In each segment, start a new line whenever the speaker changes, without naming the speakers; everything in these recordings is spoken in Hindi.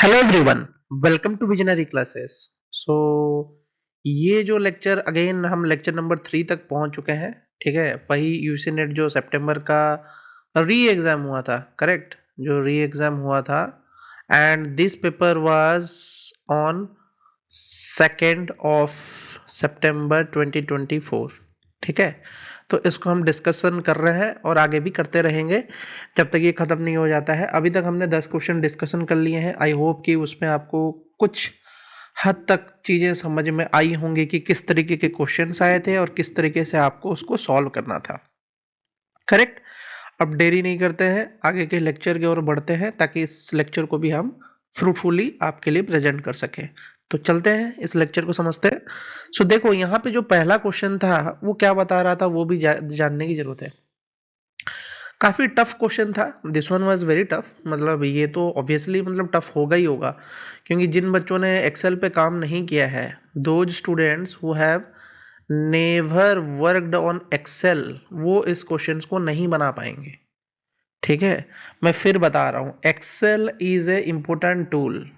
Hello everyone, welcome to visionary classes. So ये जो लेक्चर अगेन हम लेक्चर नंबर 3 तक पहुंच चुके हैं। ठीक है, वही यूसी नेट जो सितंबर का री एग्जाम हुआ था, करेक्ट, जो री एग्जाम हुआ था। And this paper was on 2nd of सितंबर 2024। ठीक है, तो इसको हम डिस्कशन कर रहे हैं और आगे भी करते रहेंगे जब तक ये खत्म नहीं हो जाता है। अभी तक हमने 10 क्वेश्चन डिस्कशन कर लिए हैं। आई होप कि उसमें आपको कुछ हद तक चीजें समझ में आई होंगी कि किस तरीके के क्वेश्चंस आए थे और किस तरीके से आपको उसको सॉल्व करना था। करेक्ट। अब देरी नहीं करते हैं, आगे के लेक्चर की ओर बढ़ते हैं ताकि इस लेक्चर को भी हम फ्रूटफुली आपके लिए प्रेजेंट कर सकें। तो चलते हैं इस लेक्चर को समझते हैं। सो देखो यहाँ पे जो पहला क्वेश्चन था वो क्या बता रहा था वो भी जानने की जरूरत है। काफी टफ क्वेश्चन था। This one was very tough. मतलब ये तो ऑब्वियसली मतलब टफ होगा ही होगा, क्योंकि जिन बच्चों ने एक्सेल पे काम नहीं किया है, those students who have never worked on Excel, वो इस क्वेश्चन को नहीं बना पाएंगे। ठीक है, मैं फिर बता रहा हूं, Excel is a important tool.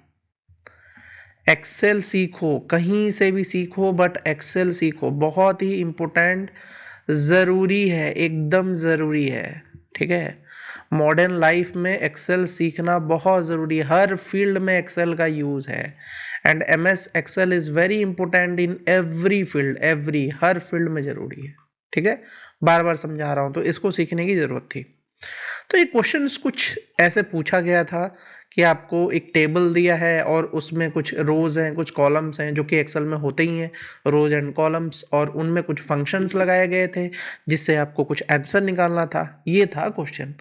Excel सीखो, कहीं से भी सीखो, बट एक्सेल सीखो, बहुत ही इंपॉर्टेंट, जरूरी है, एकदम जरूरी है। ठीक है, मॉडर्न लाइफ में एक्सेल सीखना बहुत जरूरी है। हर फील्ड में एक्सेल का यूज है and MS Excel is very important in every field, हर फील्ड में जरूरी है। ठीक है, बार बार समझा रहा हूं, तो इसको सीखने की जरूरत थी। तो ये क्वेश्चंस कुछ ऐसे पूछा गया था कि आपको एक टेबल दिया है और उसमें कुछ रोज हैं, कुछ कॉलम्स हैं, जो कि एक्सेल में होते ही हैं, रोज एंड कॉलम्स, और उनमें कुछ फंक्शंस लगाए गए थे जिससे आपको कुछ आंसर निकालना था। ये था क्वेश्चन।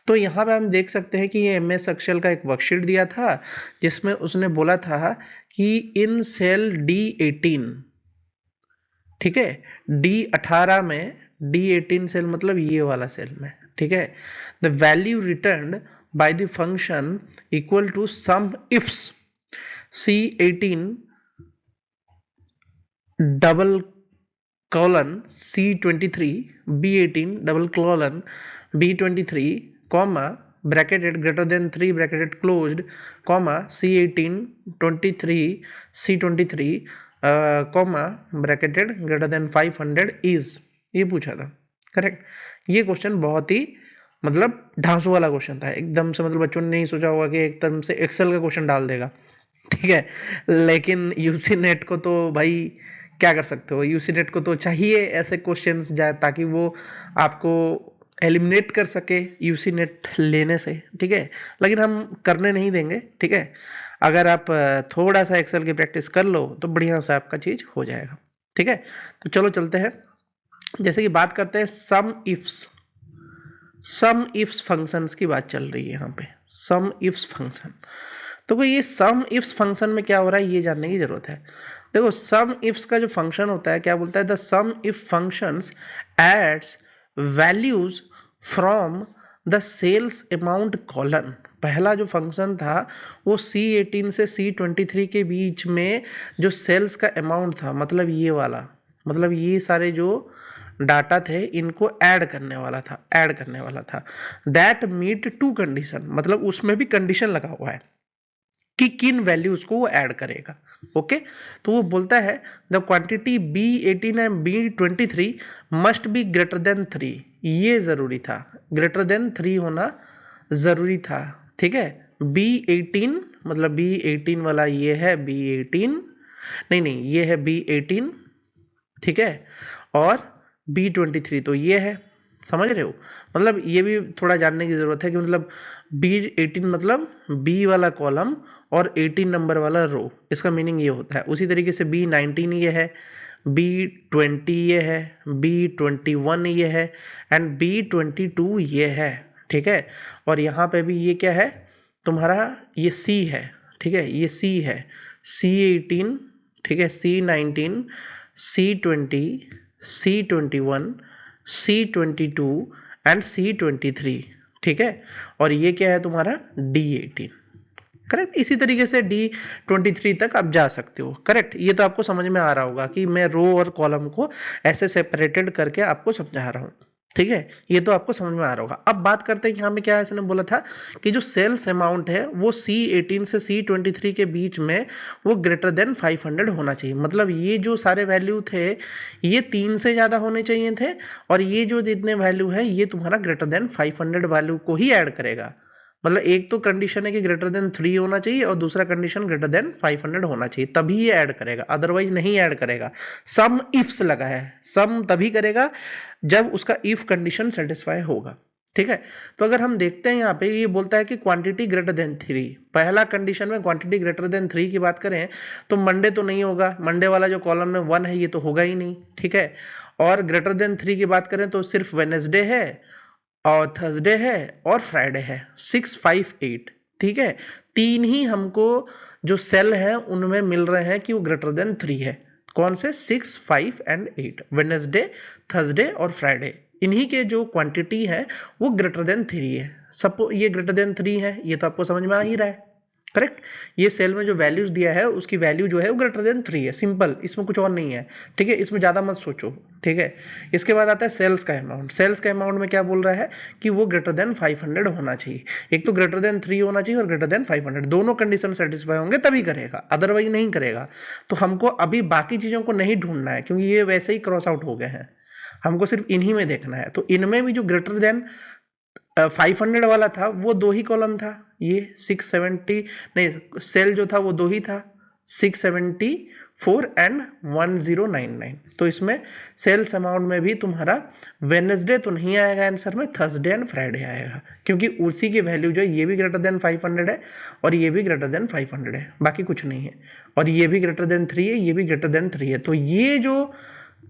तो यहाँ पे हम देख सकते हैं कि ये एमएस एक्सेल का एक वर्कशीट दिया था जिसमें उसने बोला था कि इन सेल D18, ठीक है, D18 में, D18 सेल मतलब ये वाला सेल में, ठीक है, the value return by the function equal to sum ifs C18 double colon C23 B18 double colon B23 comma bracketed greater than 3 bracketed closed comma C18 23 C23 comma bracketed greater than 500 is, ये पूछा था। करेक्ट। ये क्वेश्चन बहुत ही मतलब ढांसू वाला क्वेश्चन था एकदम से। मतलब बच्चों ने नहीं सोचा होगा कि एकदम से एक्सेल का क्वेश्चन डाल देगा। ठीक है, लेकिन यूसी नेट को तो भाई क्या कर सकते हो, यूसी नेट को तो चाहिए ऐसे क्वेश्चंस जाए ताकि वो आपको एलिमिनेट कर सके यूसी नेट लेने से। ठीक है, लेकिन हम करने नहीं देंगे। ठीक है, अगर आप थोड़ा सा एक्सेल की प्रैक्टिस कर लो तो बढ़िया से आपका चीज हो जाएगा। ठीक है, तो चलो चलते हैं। जैसे कि बात करते हैं सम इफ्स फंक्शंस की बात चल रही है यहाँ पे, सम इफ्स फंक्शन। तो कोई ये सम इफ्स फंक्शन में क्या हो रहा है ये जानने की जरूरत है। देखो, सम इफ्स का जो फंक्शन होता है क्या बोलता है, the sum if functions adds values from the cells amount colon. पहला जो फंक्शन था वो C18 से C23 के बीच में जो सेल्स का अमाउंट था, मतलब ये वाला, मतलब ये सारे जो डाटा थे इनको ऐड करने वाला था दैट मीट टू कंडीशन, मतलब उसमें भी कंडीशन लगा हुआ है कि किन वैल्यूज को वो ऐड करेगा। ओके, तो वो बोलता है the quantity B18 and B23 must be greater than 3। ये जरूरी था, ग्रेटर देन 3 होना जरूरी था। ठीक है, B18 मतलब B18 वाला ये है B18, नहीं ये है B18, ठीक है, और B23 तो ये है। समझ रहे हो, मतलब ये भी थोड़ा जानने की जरूरत है कि मतलब B18 मतलब B वाला कॉलम और 18 नंबर वाला रो, इसका मीनिंग ये होता है। उसी तरीके से B19 ये है, B20 ये है, B21 ये है एंड B22 ये है। ठीक है, और यहाँ पे भी ये क्या है तुम्हारा, ये C है। ठीक है, ये C है, C18, ठीक है, C19, C20, C21, C22 and C23। ठीक है, और ये क्या है तुम्हारा D18। करेक्ट, इसी तरीके से D23 तक आप जा सकते हो। करेक्ट, ये तो आपको समझ में आ रहा होगा कि मैं रो और कॉलम को ऐसे सेपरेटेड करके आपको समझा रहा हूं। ठीक है, ये तो आपको समझ में आ रहा होगा। अब बात करते हैं कि यहाँ पे क्या इसने बोला था कि जो सेल्स अमाउंट है वो C18 से C23 के बीच में वो ग्रेटर देन 500 होना चाहिए। मतलब ये जो सारे वैल्यू थे ये 3 से ज्यादा होने चाहिए थे, और ये जो जितने वैल्यू है ये तुम्हारा ग्रेटर देन 500 वैल्यू को ही ऐड करेगा। मतलब एक तो कंडीशन है कि ग्रेटर देन 3 होना चाहिए और दूसरा कंडीशन ग्रेटर देन 500 होना चाहिए, तभी ये ऐड करेगा, अदरवाइज नहीं ऐड करेगा। सम इफ्स लगा है, सम तभी करेगा जब उसका इफ कंडीशन सेटिस्फाई होगा। ठीक है, तो अगर हम देखते हैं यहाँ पे ये बोलता है कि क्वांटिटी ग्रेटर देन 3, पहला कंडीशन में क्वांटिटी ग्रेटर देन 3 की बात करें तो मंडे तो नहीं होगा, मंडे वाला जो कॉलम में 1 है ये तो होगा ही नहीं। ठीक है, और ग्रेटर देन 3 की बात करें तो सिर्फ वेनेसडे है और थर्सडे है और फ्राइडे है, 6, 5, 8। ठीक है, तीन ही हमको जो सेल है उनमें मिल रहे हैं कि वो ग्रेटर देन 3 है। कौन से? 6, 5 एंड 8, वेडनेसडे, थर्सडे और फ्राइडे। इन्हीं के जो क्वांटिटी है वो ग्रेटर देन 3 है। सपोज ये ग्रेटर देन 3 है, ये तो आपको समझ में आ ही रहा है, करेक्ट। ये सेल में जो वैल्यूज दिया है उसकी वैल्यू जो है वो ग्रेटर देन 3 है, सिंपल, इसमें कुछ और नहीं है। ठीक है, इसमें ज्यादा मत सोचो। ठीक है, इसके बाद आता है सेल्स का अमाउंट। सेल्स का अमाउंट में क्या बोल रहा है कि वो ग्रेटर देन 500 होना चाहिए। एक तो ग्रेटर देन 3 होना चाहिए और ग्रेटर देन 500, दोनों कंडीशन सेटिस्फाई होंगे तभी करेगा, अदरवाइज नहीं करेगा। तो हमको अभी बाकी चीजों को नहीं ढूंढना है क्योंकि ये वैसे ही क्रॉस आउट हो गए हैं, हमको सिर्फ इन्हीं में देखना है। तो इनमें भी जो ग्रेटर देन 500 वाला था वो दो ही कॉलम था, ये 670 नहीं, सेल जो था वो दो ही था, 674 एंड 1099। तो इसमें सेल्स अमाउंट में भी तुम्हारा वेडनेसडे तो नहीं आएगा आंसर में, थर्सडे एंड फ्राइडे आएगा, क्योंकि उसी की वैल्यू जो है ये भी ग्रेटर देन 500 है और ये भी ग्रेटर देन 500 है, बाकी कुछ नहीं है। और ये भी ग्रेटर देन 3 है, ये भी ग्रेटर देन 3 है। तो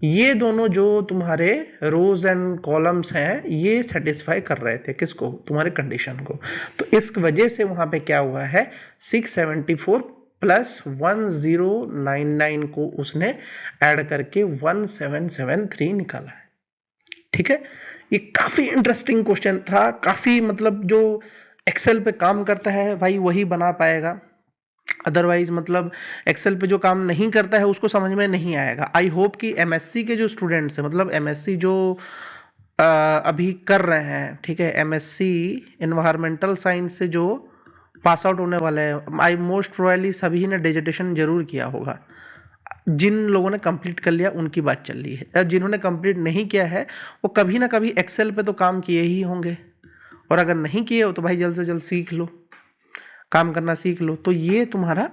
ये दोनों जो तुम्हारे रोज एंड कॉलम्स हैं ये सेटिस्फाई कर रहे थे किसको? तुम्हारे कंडीशन को। तो इस वजह से वहां पे क्या हुआ है, 674 प्लस 1099 को उसने ऐड करके 1773 निकाला है। ठीक है, ये काफी इंटरेस्टिंग क्वेश्चन था, काफी मतलब जो एक्सेल पे काम करता है भाई वही बना पाएगा, अदरवाइज मतलब एक्सेल पे जो काम नहीं करता है उसको समझ में नहीं आएगा। आई होप कि एमएससी के जो स्टूडेंट्स हैं, मतलब एमएससी जो अभी कर रहे हैं, ठीक है, एमएससी एनवायरमेंटल साइंस से जो पास आउट होने वाले हैं, आई मोस्ट प्रोबेबली सभी ने डिजिटेशन जरूर किया होगा। जिन लोगों ने कंप्लीट कर लिया उनकी बात चल रही है, जिन्होंने कंप्लीट नहीं किया है वो कभी ना कभी एक्सेल पे तो काम किए ही होंगे, और अगर नहीं किए हो तो भाई जल्द से जल्द सीख लो, काम करना सीख लो। तो ये तुम्हारा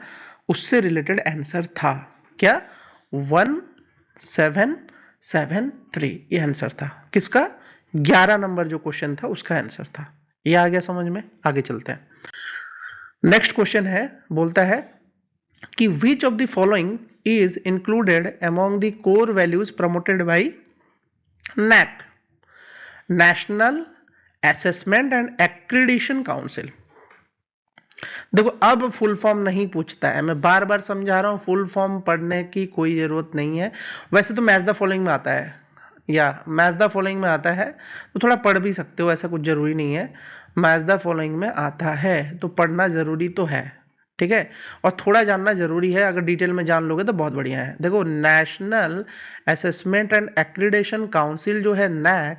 उससे रिलेटेड आंसर था, क्या? 1773 ये आंसर था किसका? 11 नंबर जो क्वेश्चन था उसका आंसर था। ये आ गया समझ में? आगे चलते हैं। नेक्स्ट क्वेश्चन है, बोलता है कि which of the following is included among the core values promoted by NAAC, national assessment and accreditation council. देखो अब फुल फॉर्म नहीं पूछता है, मैं बार बार समझा रहा हूं, फुल फॉर्म पढ़ने की कोई जरूरत नहीं है। वैसे तो मैच द फॉलोइंग में आता है, या मैच द फॉलोइंग में आता है तो थोड़ा पढ़ भी सकते हो, ऐसा कुछ जरूरी नहीं है। मैच द फॉलोइंग में आता है तो पढ़ना जरूरी तो है, ठीक है, और थोड़ा जानना जरूरी है। अगर डिटेल में जान लोगे तो बहुत बढ़िया है। देखो national assessment and accreditation council जो है NAAC,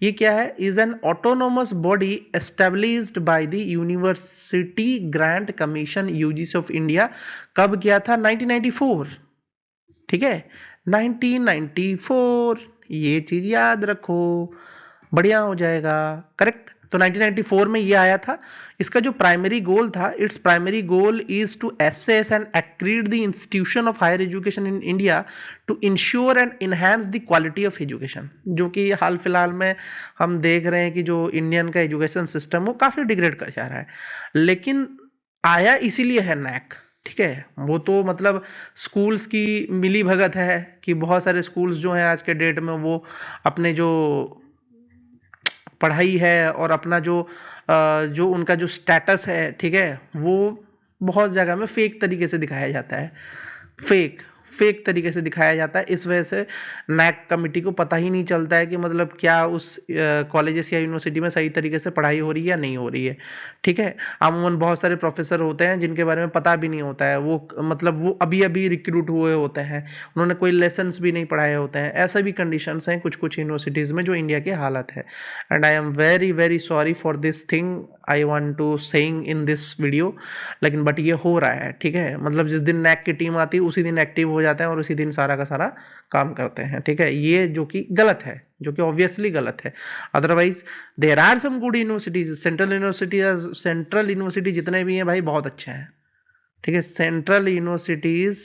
ये क्या है? Is an autonomous body established by the university grant commission UGC of India. कब किया था? 1994। ठीक है, 1994, ये चीज याद रखो, बढ़िया हो जाएगा, करेक्ट। तो 1994 में ये आया था। इसका जो प्राइमरी गोल था, it's primary goal is to assess and accredit the institution of higher education in India to ensure and enhance the quality of education. जो कि हाल फिलहाल में हम देख रहे हैं कि जो इंडियन का एजुकेशन सिस्टम वो काफी डिग्रेड कर जा रहा है, लेकिन आया इसीलिए है NAAC। ठीक है, वो तो मतलब स्कूल्स की मिली भगत है कि बहुत सारे स्कूल्स जो हैं आज के डेट में वो अपने जो पढ़ाई है और अपना जो उनका जो स्टेटस है, ठीक है, वो बहुत जगह में फेक तरीके से दिखाया जाता है। फेक फेक तरीके से दिखाया जाता है। इस वजह से नैक कमिटी को पता ही नहीं चलता है कि मतलब क्या उस कॉलेजेस या यूनिवर्सिटी में सही तरीके से पढ़ाई हो रही है या नहीं हो रही है। ठीक है, अमूमन बहुत सारे प्रोफेसर होते हैं जिनके बारे में पता भी नहीं होता है, वो मतलब वो अभी अभी रिक्रूट हुए होते हैं, उन्होंने कोई लेसन्स भी नहीं पढ़ाए होते हैं। ऐसा भी कंडीशंस हैं कुछ कुछ यूनिवर्सिटीज़ में जो इंडिया की हालत है। And I am very very sorry for this thing I want to saying in this video, लेकिन बट ये हो रहा है। ठीक है, मतलब जिस दिन नैक की टीम आती है उसी दिन एक्टिव हो जाते हैं और उसी दिन सारा का सारा काम करते हैं। ठीक है, ये जो कि गलत है, जो कि ऑब्वियसली गलत है। Otherwise there are some good universities, central university जितने भी हैं भाई बहुत अच्छे हैं। ठीक है, central universities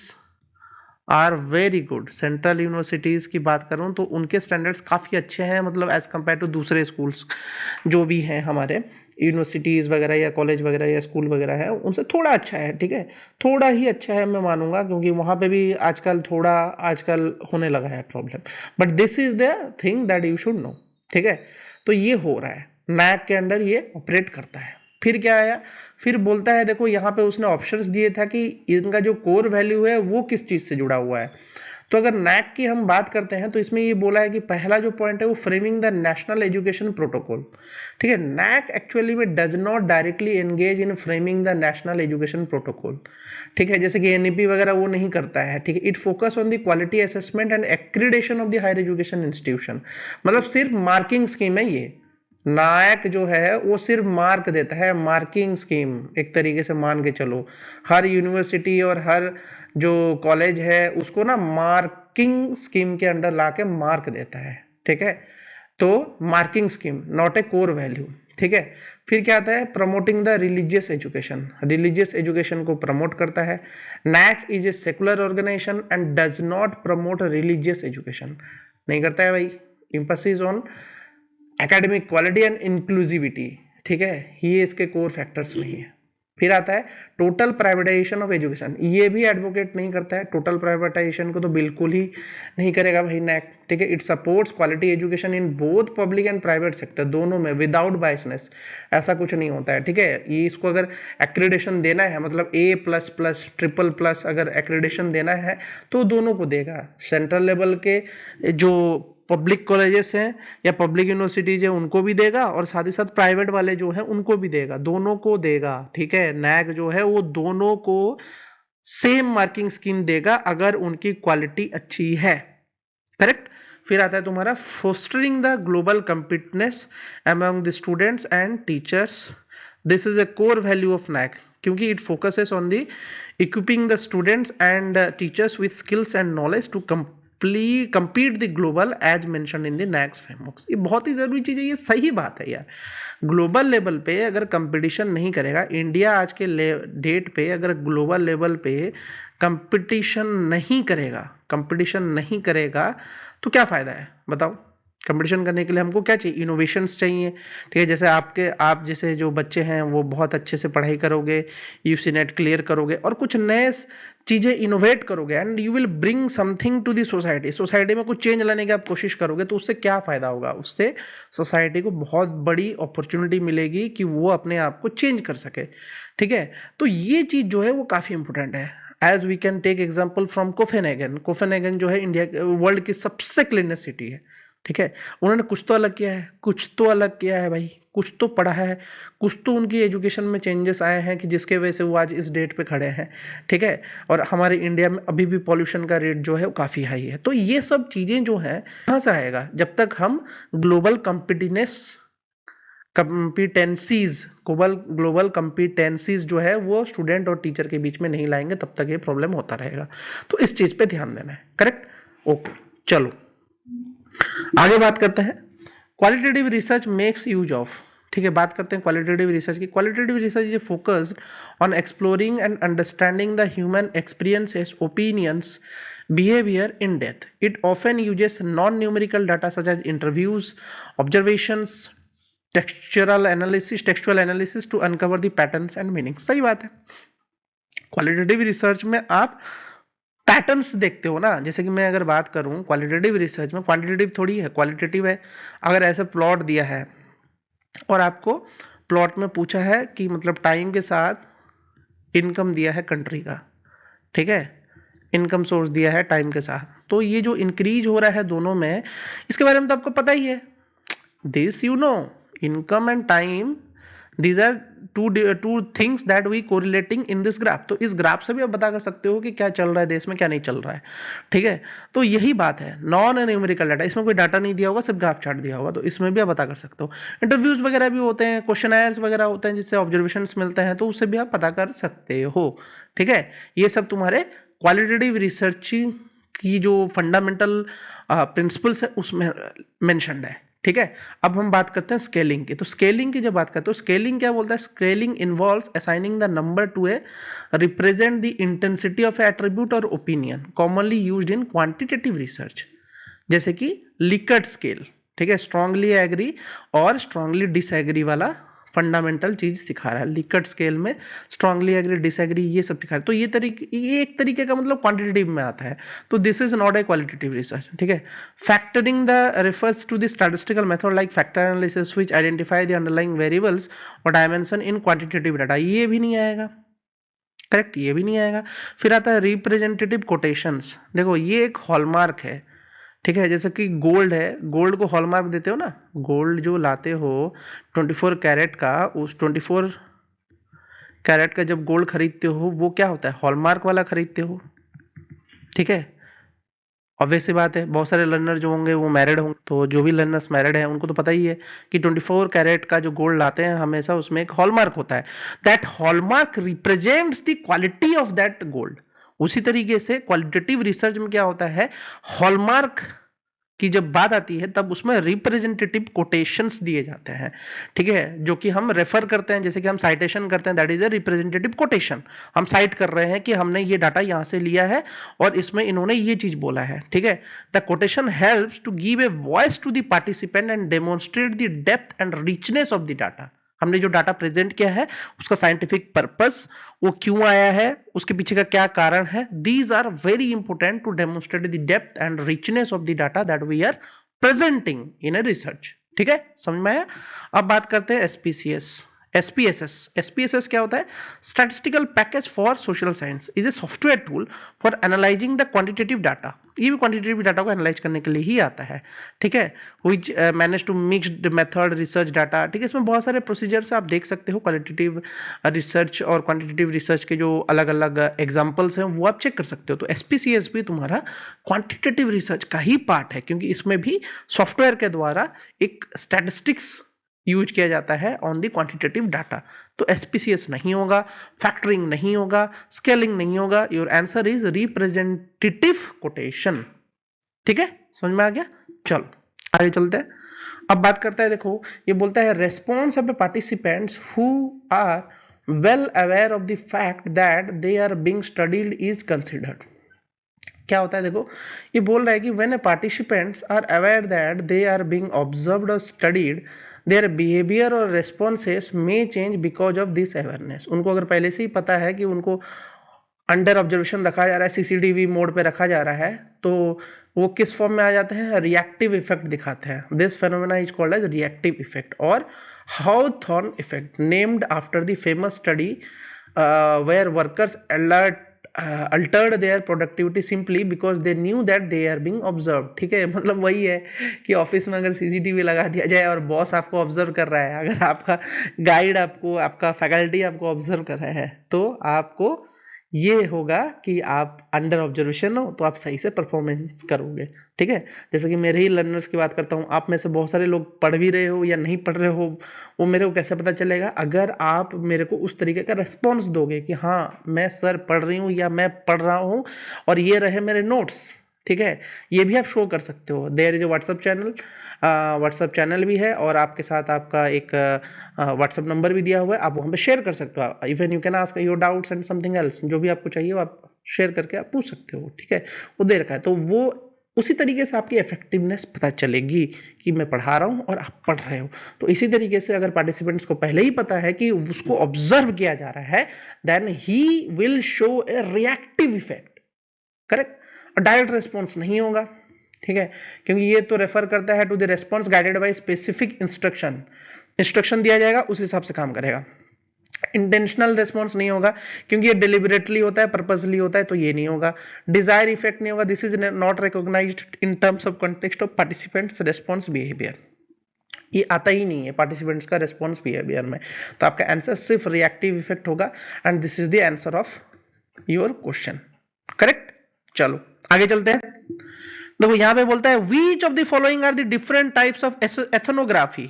are very good. Central universities की बात करूं तो उनके स्टैंडर्ड्स काफी अच्छे हैं, मतलब एज कंपेयर टू दूसरे स्कूल्स जो भी हैं हमारे यूनिवर्सिटीज वगैरह या कॉलेज वगैरह या स्कूल वगैरह है, उनसे थोड़ा अच्छा है। ठीक है, थोड़ा ही अच्छा है मैं मानूंगा, क्योंकि वहां पे भी आजकल होने लगा है problem, but this is the thing that you should know. ठीक है, तो ये हो रहा है, नैक के अंडर ये ऑपरेट करता है। फिर क्या आया, फिर बोलता है देखो यहाँ पे उसने ऑप्शंस दिए था कि इनका जो कोर वैल्यू है वो किस चीज से जुड़ा हुआ है। तो अगर नैक की हम बात करते हैं तो इसमें ये बोला है कि पहला जो पॉइंट है वो framing the national education protocol. ठीक है, नैक एक्चुअली में does not directly engage in framing the national education protocol. ठीक है, जैसे कि एनईपी वगैरह वो नहीं करता है। ठीक है, it focus on the quality assessment and accreditation of the higher education institution, मतलब सिर्फ मार्किंग स्कीम है ये। नायक जो है वो सिर्फ मार्क देता है, मार्किंग स्कीम एक तरीके से मान के चलो। हर यूनिवर्सिटी और हर जो कॉलेज है उसको ना मार्किंग स्कीम के अंडर लाके मार्क देता है। ठीक है, तो marking scheme, not a core value. ठीक है, फिर क्या आता है, promoting the religious education, religious education को प्रमोट करता है। NAAC is a secular organisation and does not promote religious education, नहीं करता है भाई। Emphasis on academic quality and inclusivity. ठीक है, ये इसके कोर फैक्टर्स नहीं है। फिर आता है टोटल प्राइवेटाइजेशन ऑफ एजुकेशन, ये भी एडवोकेट नहीं करता है। टोटल प्राइवेटाइजेशन को तो बिल्कुल ही नहीं करेगा भाई नैक। ठीक है, it supports quality education in both public and private sector, दोनों में विदाउट बायसनेस। ऐसा कुछ नहीं होता है। ठीक है, ये इसको अगर एक्रेडिशन देना है, मतलब A++ ट्रिपल प्लस अगर एक्रेडिशन देना है तो दोनों को देगा। सेंट्रल लेवल के जो पब्लिक कॉलेजेस हैं या पब्लिक यूनिवर्सिटीज है उनको भी देगा, और साथ ही साथ प्राइवेट वाले जो है उनको भी देगा, दोनों को देगा। ठीक है, नैक जो है वो दोनों को सेम मार्किंग स्कीम देगा अगर उनकी क्वालिटी अच्छी है। करेक्ट। फिर आता है तुम्हारा fostering the global competitiveness among the students and teachers, this is a core value of NAAC, क्योंकि it focuses on the equipping the students and teachers with skills and knowledge to compete the global as mentioned in the NAACS frameworks। ये बहुत ही जरूरी चीज है, ये सही बात है यार। ग्लोबल लेवल पे अगर कंपटीशन नहीं करेगा इंडिया, आज के डेट पे अगर ग्लोबल लेवल पे कंपटीशन नहीं करेगा तो क्या फायदा है बताओ। कंपटीशन करने के लिए हमको क्या चाहिए, इनोवेशंस चाहिए। ठीक है, जैसे आप जैसे जो बच्चे हैं वो बहुत अच्छे से पढ़ाई करोगे, यूसी नेट क्लियर करोगे और कुछ नए चीजें इनोवेट करोगे and you will bring something to the society. Society में कुछ चेंज लाने की आप कोशिश करोगे तो उससे क्या फायदा होगा, उससे सोसाइटी को बहुत बड़ी अपॉर्चुनिटी मिलेगी कि वो अपने आप को चेंज कर सके। ठीक है, तो ये चीज जो है वो काफी इंपॉर्टेंट है। As we can take example from Copenhagen. Copenhagen जो है इंडिया वर्ल्ड की सबसे क्लीनेस्ट सिटी है। ठीक है, उन्होंने कुछ तो अलग किया है भाई, कुछ तो पढ़ा है, कुछ तो उनकी एजुकेशन में चेंजेस आए हैं कि जिसके वजह से वो आज इस डेट पे खड़े हैं। ठीक है, और हमारे इंडिया में अभी भी पॉल्यूशन का रेट जो है वो काफी हाई है। तो ये सब चीजें जो है कहां से आएगा, जब तक हम ग्लोबल कंपिटेंसीज जो है वो स्टूडेंट और टीचर के बीच में नहीं लाएंगे तब तक ये प्रॉब्लम होता रहेगा। तो इस चीज पे ध्यान देना है। करेक्ट, ओके, चलो आगे बात करते हैं। Qualitative research makes use of. ठीक है, बात करते हैं क्वालिटेटिव रिसर्च की। Qualitative research is focused on exploring and understanding the human experiences, opinions, behavior in depth. It often uses non-numerical data such as interviews, observations, textual analysis to uncover the patterns and meanings। सही बात है, क्वालिटेटिव रिसर्च में आप पैटर्न्स देखते हो ना। जैसे कि मैं अगर बात करूं क्वालिटेटिव रिसर्च में, क्वालिटेटिव थोड़ी है, क्वालिटेटिव है। अगर ऐसे प्लॉट दिया है और आपको प्लॉट में पूछा है कि मतलब टाइम के साथ इनकम दिया है कंट्री का, ठीक है, इनकम सोर्स दिया है टाइम के साथ। तो ये जो इंक्रीज हो रहा है दोनों में, इसके बारे में तो आपको पता ही है, this you know, income and time, these are two things that we correlating in this graph. तो इस ग्राफ से भी आप बता कर सकते हो कि क्या चल रहा है देश में, क्या नहीं चल रहा है, ठीक है। तो यही बात है, नॉन न्यूमेरिकल डाटा, इसमें कोई डाटा नहीं दिया होगा, सिर्फ ग्राफ चार्ट दिया होगा, तो इसमें भी आप बता कर सकते हो। इंटरव्यूज वगैरह भी होते हैं, क्वेश्चनर्स वगैरह होते हैं जिससे ऑब्जर्वेशंस मिलते हैं, तो उससे भी आप पता कर सकते हो, ठीक है। ये सब तुम्हारे क्वालिटेटिव रिसर्च की जो फंडामेंटल प्रिंसिपल्स है उसमें मेंशन्ड है, ठीक है। अब हम बात करते हैं स्केलिंग की। तो स्केलिंग की जब बात करते हैं, स्केलिंग क्या बोलता है, scaling involves assigning the number to a represent the intensity of attribute or opinion commonly used in quantitative research, जैसे कि लिकर्ट स्केल, ठीक है, स्ट्रांगली एग्री और स्ट्रांगली डिसएग्री वाला फंडामेंटल चीज सिखा रहा है। लिकर्ट स्केल में स्ट्रांगली एग्री, डिसएग्री, ये सब सिखा रहा है। तो ये एक तरीके का मतलब क्वांटिटेटिव में आता है, तो this is not a qualitative research, ठीक है। Factoring the refers to the statistical method like factor analysis which identify the underlying variables और डायमेंशन इन क्वांटिटेटिव डाटा, ये भी नहीं आएगा, करेक्ट, ये भी नहीं आएगा। फिर आता है रिप्रेजेंटेटिव कोटेशंस। देखो ये एक हॉलमार्क है, ठीक है, जैसे कि गोल्ड है, गोल्ड को हॉलमार्क देते हो ना, गोल्ड जो लाते हो 24 कैरेट का, उस 24 कैरेट का जब गोल्ड खरीदते हो वो क्या होता है, हॉलमार्क वाला खरीदते हो, ठीक है। ऑब्वियस सी बात है, बहुत सारे लर्नर जो होंगे वो मैरिड होंगे, तो जो भी लर्नर्स मैरिड हैं उनको तो पता ही है कि 24 कैरेट का जो गोल्ड लाते हैं हमेशा उसमें एक हॉलमार्क होता है, that hallmark represents the quality of that gold. उसी तरीके से क्वालिटेटिव रिसर्च में क्या होता है, हॉलमार्क की जब बात आती है तब उसमें रिप्रेजेंटेटिव कोटेशंस दिए जाते हैं, ठीक है, जो कि हम रेफर करते हैं, जैसे कि हम साइटेशन करते हैं, that is a representative quotation. हम साइट कर रहे हैं कि हमने ये डाटा यहां से लिया है और इसमें इन्होंने ये चीज बोला है, ठीक है। The quotation helps to give a voice to the participant and demonstrate the depth and richness of the data. हमने जो डाटा प्रेजेंट किया है उसका साइंटिफिक पर्पस, वो क्यों आया है, उसके पीछे का क्या कारण है, these are very important to demonstrate the depth and richness of the data that we are presenting in a research, ठीक है, समझ में आया। अब बात करते हैं एसपीसीएस, एसपीएसएस। एसपीएसएस क्या होता है, statistical package for social science, is a software tool for analysing the quantitative data. ये भी क्वांटिटेटिव डाटा को एनालाइज करने के लिए ही आता है, ठीक है, which manage to mixed method research data, ठीक है। इसमें बहुत सारे प्रोसीजर्स आप देख सकते हो, क्वालिटेटिव रिसर्च और क्वांटिटेटिव रिसर्च के जो अलग अलग एग्जांपल्स हैं वो आप चेक कर सकते हो। तो एसपीसीएस भी तुम्हारा क्वांटिटेटिव रिसर्च का ही पार्ट है, क्योंकि इसमें भी सॉफ्टवेयर के द्वारा एक स्टैटिस्टिक्स यूज किया जाता है ऑन द क्वांटिटेटिव डाटा। तो एसपीसीएस नहीं होगा, फैक्टरिंग नहीं होगा, स्केलिंग नहीं होगा, your answer is representative quotation, ठीक है, समझ में आ गया। चलो आगे चलते हैं। अब बात करता है, देखो ये बोलता है response of the participants who are well aware of the fact that they are being studied is considered. क्या होता है, देखो ये बोल रहा है कि when participants are aware that they are being observed और स्टडीड, देयर बिहेवियर और responses may change because of this awareness. उनको अगर पहले से ही पता है कि उनको अंडर ऑब्जर्वेशन रखा जा रहा है, सीसीटीवी मोड पे रखा जा रहा है, तो वो किस फॉर्म में आ जाते हैं, रिएक्टिव इफेक्ट दिखाते हैं। This phenomena is called as reactive effect or Hawthorne effect, named after the famous study where workers altered their productivity simply because they knew that they are being observed, ठीक है। मतलब वही है कि ऑफिस में अगर सीसीटीवी लगा दिया जाए और बॉस आपको ऑब्जर्व कर रहा है, अगर आपका गाइड आपको, आपका फैकल्टी आपको ऑब्जर्व कर रहा है, तो आपको ये होगा कि आप अंडर ऑब्जर्वेशन हो तो आप सही से परफॉर्मेंस करोगे, ठीक है। जैसे कि मेरे ही लर्नर्स की बात करता हूँ, आप में से बहुत सारे लोग पढ़ भी रहे हो या नहीं पढ़ रहे हो, वो मेरे को कैसे पता चलेगा, अगर आप मेरे को उस तरीके का रेस्पॉन्स दोगे कि हाँ मैं सर पढ़ रही हूँ या मैं पढ़ रहा हूँ और ये रहे मेरे नोट्स, ठीक है। ये भी आप शो कर सकते हो। देयर इज व्हाट्सएप चैनल भी है और आपके साथ आपका एक व्हाट्सएप नंबर भी दिया हुआ है, आप वहाँ पे शेयर कर सकते हो। Even you can ask your doubts and something else, जो भी आपको चाहिए वो आप शेयर करके आप पूछ सकते हो, ठीक है। वो दे रखा है, तो वो उसी तरीके से आपकी इफेक्टिवनेस पता चलेगी कि मैं पढ़ा रहा हूँ और आप पढ़ रहे हो। तो इसी तरीके से अगर पार्टिसिपेंट्स को पहले ही पता है कि उसको ऑब्जर्व किया जा रहा है, then he will show a reactive effect, correct. Direct response नहीं होगा, ठीक है, क्योंकि ये तो रेफर करता है to the response guided by specific instruction. Instruction दिया जाएगा उस हिसाब से काम करेगा। इंटेंशनल रेस्पॉन्स नहीं होगा क्योंकि ये डिलिबरेटली होता है, पर्पसली होता है, तो ये नहीं होगा। डिजायर इफेक्ट नहीं होगा, this is not recognised in terms of context of participants response behaviour, ये आता ही नहीं है पार्टिसिपेंट्स का रेस्पॉन्स बिहेवियर में। तो आपका आंसर सिर्फ रिएक्टिव इफेक्ट होगा and this is the answer of your question, correct. चलो आगे चलते हैं। देखो यहां पे बोलता है which of the following are the different types of ethnography,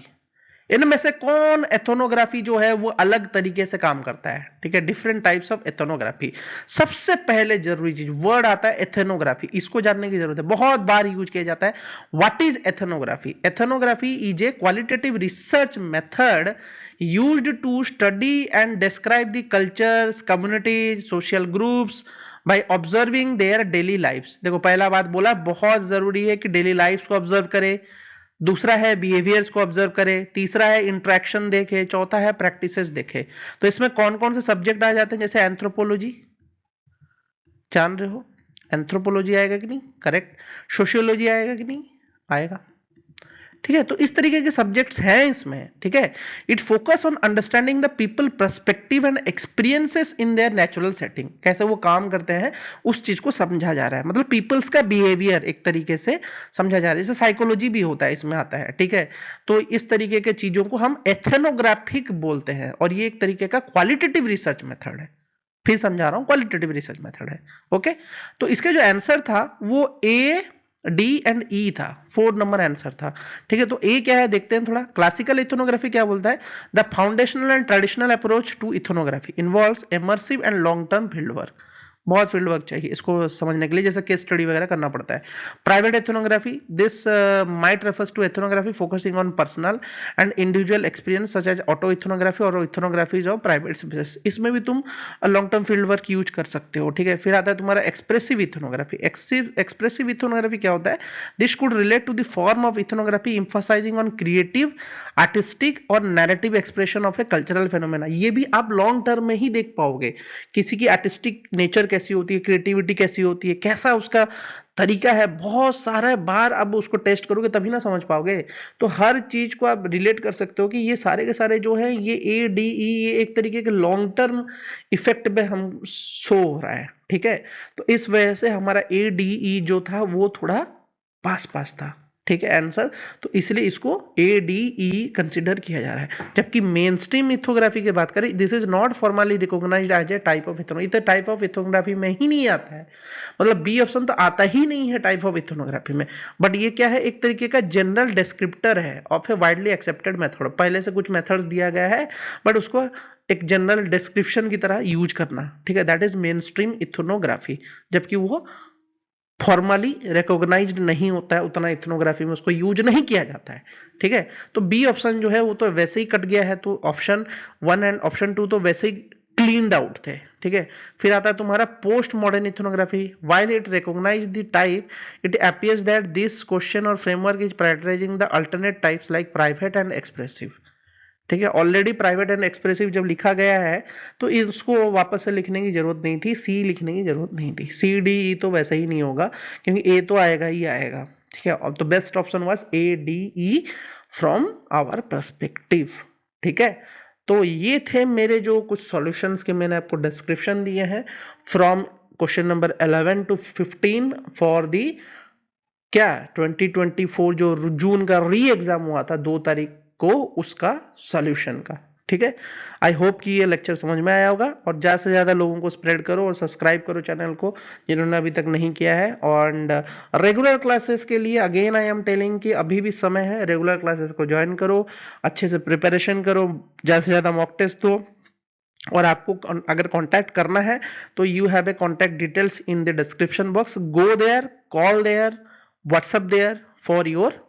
इनमें से कौन एथोनोग्राफी जो है वो अलग तरीके से काम करता है, ठीक है। डिफरेंट टाइप्स ऑफ एथोनोग्राफी, सबसे पहले जरूरी चीज वर्ड आता है एथनोग्राफी, इसको जानने की जरूरत है, बहुत बार यूज किया जाता है। What is ethnography? Ethnography is a qualitative research method used to study and describe the cultures, communities, social groups by observing their daily lives। देखो पहला बात बोला, बहुत जरूरी है कि डेली लाइफ्स को ऑब्जर्व करे, दूसरा है बिहेवियर्स को ऑब्जर्व करे, तीसरा है इंटरेक्शन देखे, चौथा है प्रैक्टिसेस देखे। तो इसमें कौन कौन से सब्जेक्ट आ जाते हैं? जैसे एंथ्रोपोलॉजी, जान रहे हो एंथ्रोपोलॉजी आएगा कि नहीं, करेक्ट। सोशियोलॉजी आएगा कि नहीं, आएगा, ठीक है। तो इस तरीके के सब्जेक्ट्स हैं इसमें, ठीक है। It focus on understanding the people perspective and experiences in their natural setting, कैसे वो काम करते हैं उस चीज को समझा जा रहा है, मतलब पीपल्स का बिहेवियर एक तरीके से समझा जा रहा है। जैसे साइकोलॉजी भी होता है इसमें आता है, ठीक है। तो इस तरीके के चीजों को हम एथनोग्राफिक बोलते हैं और ये एक तरीके का क्वालिटेटिव रिसर्च मेथड है, फिर समझा रहा हूं, क्वालिटेटिव रिसर्च मेथड है, ओके। तो इसके जो आंसर था वो ए, डी एंड ई था, 4 नंबर आंसर था, ठीक है। तो ए क्या है देखते हैं थोड़ा। क्लासिकल इथोनोग्राफी क्या बोलता है? The foundational and traditional approach to ethnography involves immersive and long term field work, बहुत फील्ड वर्क चाहिए इसको समझने के लिए, जैसे केस स्टडी वगैरह करना पड़ता है। Private ethnography, this might refers to ethnography focusing on personal and individual experience such as auto ethnography और इथनोग्राफीज ऑफ प्राइवेट स्पेसेस, इसमें भी तुम long term field work use कर सकते हो, ठीक है। फिर आता है तुम्हारा एक्सप्रेसिव इथनोग्राफी। एक्सप्रेसिव इथनोग्राफी क्या होता है? This could relate to the form of ethnography emphasising on creative, artistic or narrative expression of a cultural phenomena. ये भी आप लॉन्ग टर्म में ही देख पाओगे, किसी की आर्टिस्टिक नेचर कैसी होती है, क्रिएटिविटी कैसी होती है, कैसा उसका तरीका है, बहुत सारे बार अब उसको टेस्ट करोगे तभी ना समझ पाओगे। तो हर चीज को आप रिलेट कर सकते हो कि ये सारे के सारे जो है ये ए डी ई, ये एक तरीके के लॉन्ग टर्म इफेक्ट पे हम शो हो रहा है, ठीक है। तो इस वजह से हमारा ए डी ई जो था वो थोड़ा पास पास था, ठीक है आंसर। तो इसलिए इसको ए डी ई कंसिडर किया जा रहा है। जबकि मेन स्ट्रीम इथोग्राफी की बात करें, this is not formally recognised as a type of ethnography, इतना टाइप ऑफ इथोग्राफी में ही नहीं आता है, मतलब बी ऑप्शन तो आता ही नहीं है टाइप ऑफ इथोग्राफी में। बट ये क्या है, एक तरीके का जनरल डिस्क्रिप्टर है of A widely accepted method. पहले से कुछ मेथड्स दिया गया है बट उसको एक जनरल डिस्क्रिप्शन की तरह यूज करना, ठीक है, दैट इज मेन स्ट्रीम इथोग्राफी। जबकि वो फॉर्मली रिकॉग्नाइज्ड नहीं होता है, उतना इथनोग्राफी में उसको यूज नहीं किया जाता है, ठीक है। तो बी ऑप्शन जो है वो तो वैसे ही कट गया है, तो ऑप्शन 1 एंड ऑप्शन 2 तो वैसे ही क्लीन्ड आउट थे, ठीक है। फिर आता है तुम्हारा post modern ethnography. While it recognise the type, it appears that this question or framework is prioritising the alternate types like private and expressive, ठीक है। ऑलरेडी प्राइवेट एंड एक्सप्रेसिव जब लिखा गया है तो इसको वापस से लिखने की जरूरत नहीं थी, सी लिखने की जरूरत नहीं थी। सी डी ई तो वैसे ही नहीं होगा क्योंकि ए तो आएगा ही आएगा, ठीक है। अब तो best option was A D E from our perspective, ठीक है। तो ये थे मेरे जो कुछ सॉल्यूशंस के मैंने आपको डिस्क्रिप्शन दिए हैं from question number 11 to 15 for the क्या 2024 जो जून का री एग्जाम हुआ था 2 तारीख को, उसका सॉल्यूशन का, ठीक है। आई होप कि ये लेक्चर समझ में आया होगा और ज्यादा से ज्यादा लोगों को स्प्रेड करो और सब्सक्राइब करो चैनल को जिन्होंने अभी तक नहीं किया है। और रेगुलर क्लासेस के लिए अगेन आई एम टेलिंग कि अभी भी समय है, रेगुलर क्लासेस को ज्वाइन करो, अच्छे से प्रिपरेशन करो, ज्यादा से ज्यादा मॉक टेस्ट दो। और आपको अगर कांटेक्ट करना है तो you have a contact details in the description box, go there, call there, WhatsApp there for your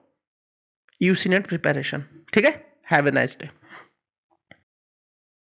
UGC NET preparation, ठीक है। Have a nice day.